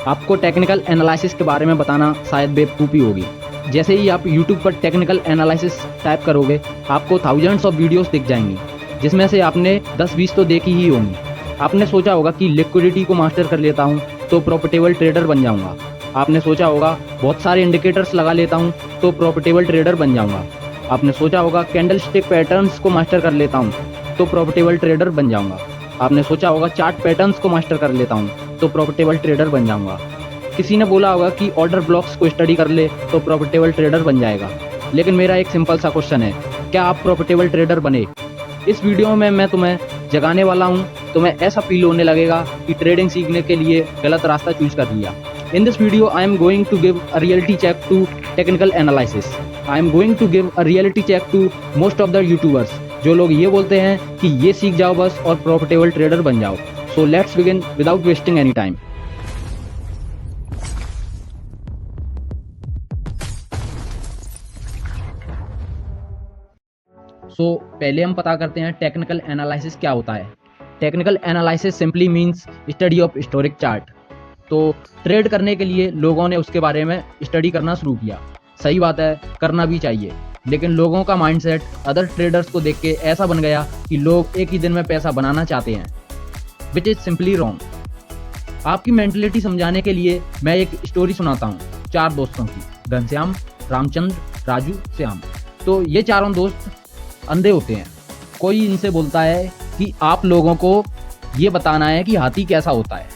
आपको technical analysis के बारे में बताना शायद बेवकूफ़ी होगी। जैसे ही आप यूट्यूब पर टेक्निकल एनालिसिस टाइप करोगे, आपको थाउजेंड्स ऑफ वीडियोस दिख जाएंगी, जिसमें से आपने 10-20 तो देखी ही होंगी। आपने सोचा होगा कि लिक्विडिटी को मास्टर कर लेता हूँ तो प्रॉफिटेबल ट्रेडर बन जाऊँगा। आपने सोचा होगा बहुत सारे इंडिकेटर्स लगा लेता हूँ तो प्रॉफिटेबल ट्रेडर बन जाऊँगा। आपने सोचा होगा कैंडल स्टिक पैटर्न्स को मास्टर कर लेता हूँ तो प्रॉफिटेबल ट्रेडर बन जाऊँगा। आपने सोचा होगा चार्ट पैटर्न्स को मास्टर कर लेता हूँ तो प्रॉफिटेबल ट्रेडर बन जाऊँगा। किसी ने बोला होगा कि ऑर्डर ब्लॉक्स को स्टडी कर ले तो प्रॉफिटेबल ट्रेडर बन जाएगा। लेकिन मेरा एक सिंपल सा क्वेश्चन है, क्या आप प्रॉफिटेबल ट्रेडर बने? इस वीडियो में मैं तुम्हें जगाने वाला हूँ। तुम्हें ऐसा फील होने लगेगा कि ट्रेडिंग सीखने के लिए गलत रास्ता चूज कर लिया। In this video I am going to give a reality check to technical analysis. I am going to give a reality check to most of the YouTubers, जो लोग ये बोलते हैं कि ये सीख जाओ बस और प्रॉफिटेबल ट्रेडर बन जाओ। So let's begin without wasting any time. पहले हम पता करते हैं टेक्निकल एनालिसिस क्या होता है। Technical analysis simply means study of historic chart. तो ट्रेड करने के लिए लोगों ने उसके बारे में स्टडी करना शुरू किया। सही बात है, करना भी चाहिए। लेकिन लोगों का माइंडसेट अदर ट्रेडर्स को देख के ऐसा बन गया कि लोग एक ही दिन में पैसा बनाना चाहते हैं, विच इज सिंपली रॉन्ग। आपकी मेंटलिटी समझाने के लिए मैं एक स्टोरी सुनाता हूँ 4 दोस्तों की, घनश्याम, रामचंद्र, राजू, श्याम। तो ये चारों दोस्त अंधे होते हैं। कोई इनसे बोलता है कि आप लोगों को ये बताना है कि हाथी कैसा होता है।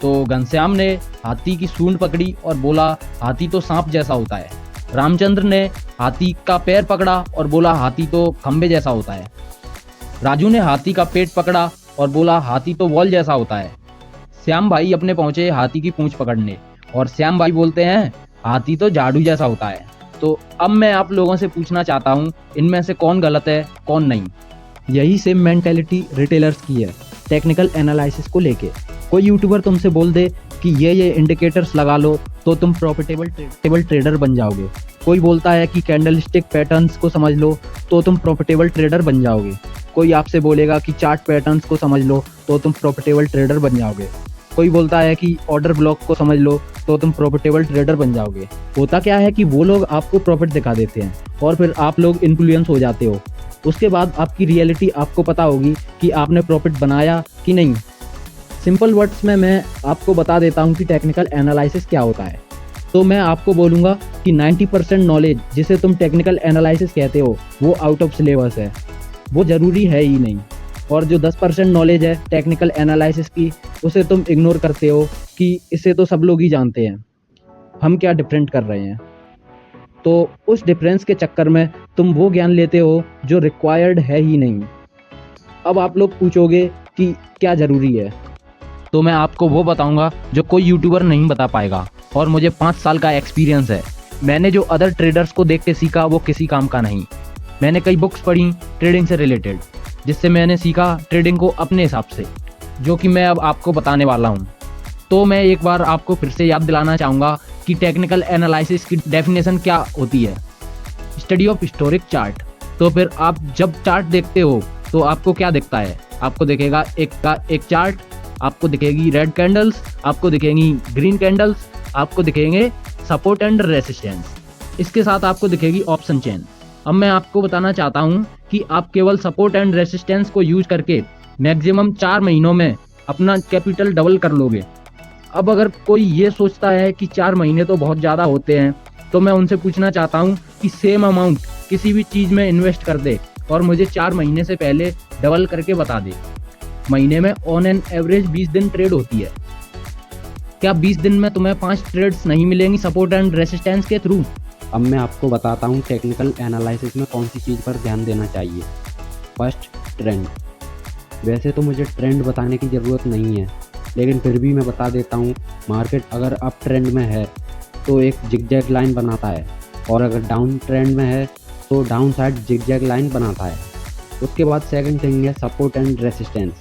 तो घनश्याम ने हाथी की सूंड पकड़ी और बोला हाथी तो सांप जैसा होता है। रामचंद्र ने हाथी का पैर पकड़ा और बोला हाथी तो खंबे जैसा होता है। राजू ने हाथी का पेट पकड़ा और बोला हाथी तो वॉल जैसा होता है। श्याम भाई अपने पहुंचे हाथी की पूंछ पकड़ने और श्याम भाई बोलते हैं हाथी तो झाड़ू जैसा होता है। तो अब मैं आप लोगों से पूछना चाहता हूँ, इनमें से कौन गलत है कौन नहीं? यही सेम मेंटेलिटी रिटेलर्स की है टेक्निकल एनालिसिस को लेके। कोई यूट्यूबर तुमसे बोल दे कि ये इंडिकेटर्स लगा लो तो तुम प्रॉफिटेबल ट्रेडर बन जाओगे। कोई बोलता है कि कैंडल स्टिक पैटर्न्स को समझ लो तो तुम प्रॉफिटेबल ट्रेडर बन जाओगे। कोई आपसे बोलेगा कि चार्ट पैटर्न्स को समझ लो तो तुम प्रॉफिटेबल ट्रेडर बन जाओगे। कोई बोलता है कि ऑर्डर ब्लॉक को समझ लो तो तुम प्रॉफिटेबल ट्रेडर बन जाओगे। होता क्या है कि वो लोग आपको प्रॉफिट दिखा देते हैं और फिर आप लोग इन्फ्लुएंस हो जाते हो। उसके बाद आपकी रियलिटी आपको पता होगी कि आपने प्रॉफिट बनाया कि नहीं। सिंपल वर्ड्स में मैं आपको बता देता हूँ कि टेक्निकल एनालिसिस क्या होता है। तो मैं आपको बोलूँगा कि 90% नॉलेज जिसे तुम टेक्निकल एनालिसिस कहते हो वो आउट ऑफ सिलेबस है, वो ज़रूरी है ही नहीं। और जो 10% नॉलेज है टेक्निकल एनालिसिस की, उसे तुम इग्नोर करते हो कि इसे तो सब लोग ही जानते हैं, हम क्या डिफरेंट कर रहे हैं। तो उस डिफरेंस के चक्कर में तुम वो ज्ञान लेते हो जो रिक्वायर्ड है ही नहीं। अब आप लोग पूछोगे कि क्या ज़रूरी है, तो मैं आपको वो बताऊंगा जो कोई यूट्यूबर नहीं बता पाएगा। और मुझे 5 साल का एक्सपीरियंस है। मैंने जो अदर ट्रेडर्स को देख के सीखा वो किसी काम का नहीं। मैंने कई बुक्स पढ़ी ट्रेडिंग से रिलेटेड, जिससे मैंने सीखा ट्रेडिंग को अपने हिसाब से, जो कि मैं अब आपको बताने वाला हूँ। तो मैं एक बार आपको फिर से याद दिलाना चाहूँगा कि टेक्निकल एनालिसिस की डेफिनेशन क्या होती है। Study of historic chart. तो फिर आप जब चार्ट देखते हो तो आपको क्या दिखता है? आपको दिखेगा एक चार्ट, आपको दिखेगी रेड कैंडल्स, आपको दिखेंगी ग्रीन कैंडल्स, आपको दिखेंगे सपोर्ट एंड रेसिस्टेंस। इसके साथ आपको दिखेगी ऑप्शन चेन। अब मैं आपको बताना चाहता हूँ कि आप केवल सपोर्ट एंड रेसिस्टेंस को यूज करके मैक्सिमम 4 महीनों में अपना कैपिटल डबल कर लोगे। अब अगर कोई ये सोचता है कि 4 महीने तो बहुत ज़्यादा होते हैं, तो मैं उनसे पूछना चाहता हूँ कि सेम अमाउंट किसी भी चीज़ में इन्वेस्ट कर दे और मुझे 4 महीने से पहले डबल करके बता दे। महीने में ऑन एन एवरेज 20 दिन ट्रेड होती है। क्या 20 दिन में तुम्हें 5 ट्रेड्स नहीं मिलेंगी सपोर्ट एंड रेसिस्टेंस के थ्रू? अब मैं आपको बताता हूँ टेक्निकल एनालिसिस में कौन सी चीज़ पर ध्यान देना चाहिए। First, trend. वैसे तो मुझे ट्रेंड बताने की ज़रूरत नहीं है, लेकिन फिर भी मैं बता देता हूँ। मार्केट अगर अप ट्रेंड में है तो एक जिगजैग लाइन बनाता है, और अगर डाउन ट्रेंड में है तो डाउन साइड जिगजैग लाइन बनाता है। उसके बाद सेकंड थिंग है support and resistance.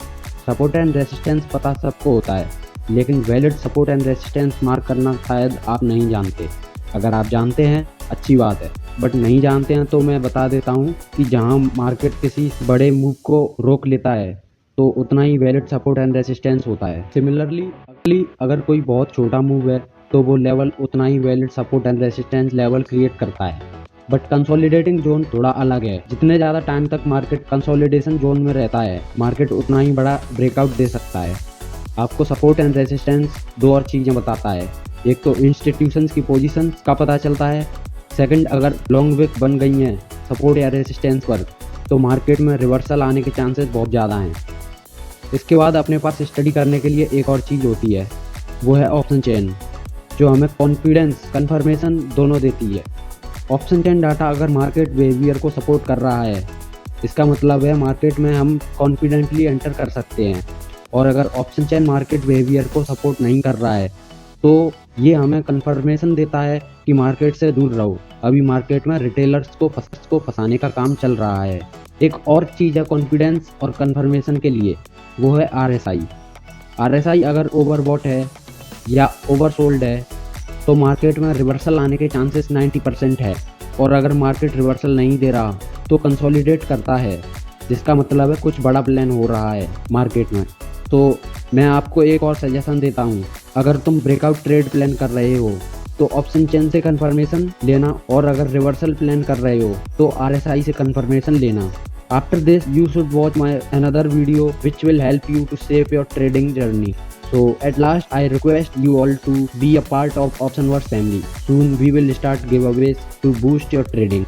Support and resistance पता सबको होता है, लेकिन valid support and resistance mark करना शायद आप नहीं जानते। अगर आप जानते हैं अच्छी बात है, बट नहीं जानते हैं तो मैं बता देता हूँ कि जहाँ मार्केट किसी बड़े मूव को रोक लेता है तो उतना ही वैलिड सपोर्ट एंड रेसिस्टेंस होता है। सिमिलरली अगर कोई बहुत छोटा मूव है तो वो लेवल उतना ही valid support and resistance level create करता है। बट कंसोलिडेटिंग जोन थोड़ा अलग है। जितने ज़्यादा टाइम तक मार्केट कंसोलिडेशन जोन में रहता है, मार्केट उतना ही बड़ा ब्रेकआउट दे सकता है। आपको सपोर्ट एंड रेसिस्टेंस दो और चीज़ें बताता है। एक तो इंस्टीट्यूशंस की पोजीशंस का पता चलता है। सेकंड, अगर लॉन्ग विक बन गई हैं सपोर्ट या रेसिस्टेंस पर तो मार्केट में रिवर्सल आने के चांसेस बहुत ज़्यादा हैं। इसके बाद अपने पास स्टडी करने के लिए एक और चीज़ होती है, वो है ऑप्शन चेन, जो हमें कॉन्फिडेंस कन्फर्मेशन दोनों देती है। ऑप्शन चेन डाटा अगर मार्केट बिहेवियर को सपोर्ट कर रहा है, इसका मतलब है मार्केट में हम कॉन्फिडेंटली एंटर कर सकते हैं। और अगर ऑप्शन चेन मार्केट बिहेवियर को सपोर्ट नहीं कर रहा है तो ये हमें कन्फर्मेशन देता है कि मार्केट से दूर रहो, अभी मार्केट में रिटेलर्स को फंसाने का काम चल रहा है। एक और चीज़ है कॉन्फिडेंस और कन्फर्मेशन के लिए, वो है RSI। RSI अगर ओवरबॉट है या ओवरसोल्ड है तो मार्केट में रिवर्सल आने के चांसेस 90% है। और अगर मार्केट रिवर्सल नहीं दे रहा तो कंसोलिडेट करता है, जिसका मतलब है कुछ बड़ा प्लान हो रहा है मार्केट में। तो मैं आपको एक और सजेशन देता हूँ, अगर तुम ब्रेकआउट ट्रेड प्लान कर रहे हो तो ऑप्शन चेन से कंफर्मेशन लेना, और अगर रिवर्सल प्लान कर रहे हो तो RSI से कंफर्मेशन लेना। After this, you should watch my another video which will help you to shape your trading journey. So at last, I request you all to be a part of OptionVerse family. Soon we will start giveaways to boost your trading.